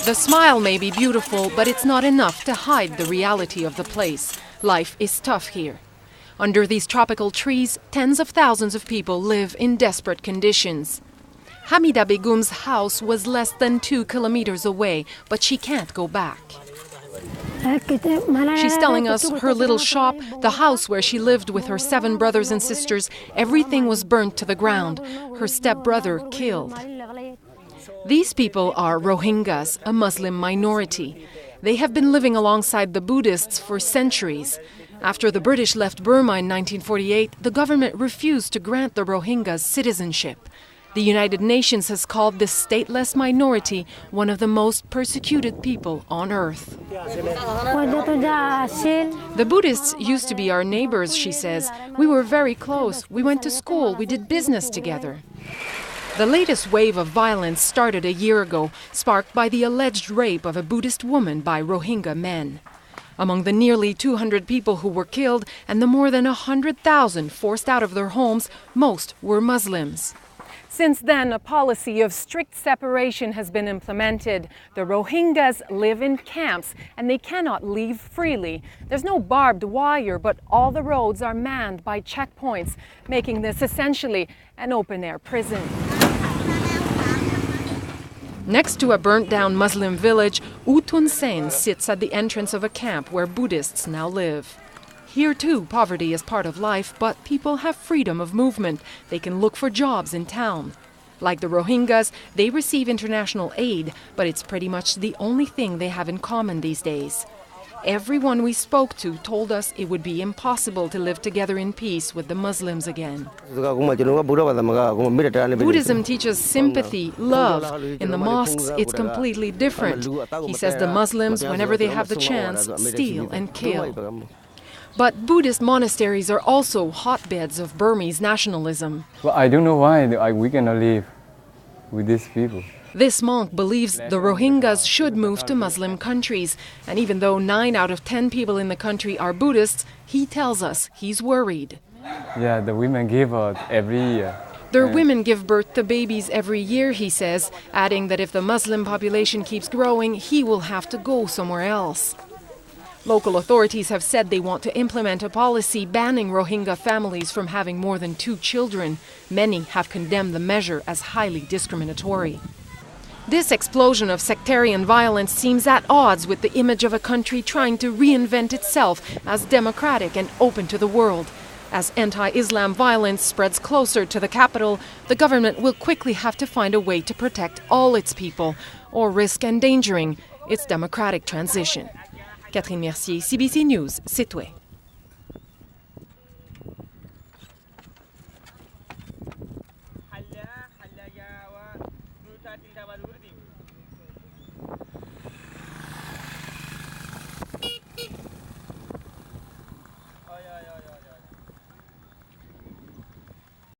The smile may be beautiful, but it's not enough to hide the reality of the place. Life is tough here. Under these tropical trees, tens of thousands of people live in desperate conditions. Hamida Begum's house was less than 2 kilometers away, but she can't go back. She's telling us her little shop, the house where she lived with her 7 brothers and sisters, everything was burnt to the ground. Her stepbrother killed. These people are Rohingyas, a Muslim minority. They have been living alongside the Buddhists for centuries. After the British left Burma in 1948, the government refused to grant the Rohingyas citizenship. The United Nations has called this stateless minority one of the most persecuted people on earth. The Buddhists used to be our neighbors, she says. We were very close. We went to school. We did business together. The latest wave of violence started a year ago, sparked by the alleged rape of a Buddhist woman by Rohingya men. Among the nearly 200 people who were killed and the more than 100,000 forced out of their homes, most were Muslims. Since then, a policy of strict separation has been implemented. The Rohingyas live in camps and they cannot leave freely. There's no barbed wire, but all the roads are manned by checkpoints, making this essentially an open-air prison. Next to a burnt-down Muslim village, Utun Sen sits at the entrance of a camp where Buddhists now live. Here too, poverty is part of life, but people have freedom of movement. They can look for jobs in town. Like the Rohingyas, they receive international aid, but it's pretty much the only thing they have in common these days. Everyone we spoke to told us it would be impossible to live together in peace with the Muslims again. Buddhism teaches sympathy, love. In the mosques, it's completely different. He says the Muslims, whenever they have the chance, steal and kill. But Buddhist monasteries are also hotbeds of Burmese nationalism. Well, I don't know why we cannot live with these people. This monk believes the Rohingyas should move to Muslim countries. And even though 9 out of 10 people in the country are Buddhists, he tells us he's worried. Yeah, the women give birth every year. Their women give birth to babies every year, he says, adding that if the Muslim population keeps growing, he will have to go somewhere else. Local authorities have said they want to implement a policy banning Rohingya families from having more than 2 children. Many have condemned the measure as highly discriminatory. This explosion of sectarian violence seems at odds with the image of a country trying to reinvent itself as democratic and open to the world. As anti-Islam violence spreads closer to the capital, the government will quickly have to find a way to protect all its people or risk endangering its democratic transition. Catherine Mercier, CBC News, Sitwe.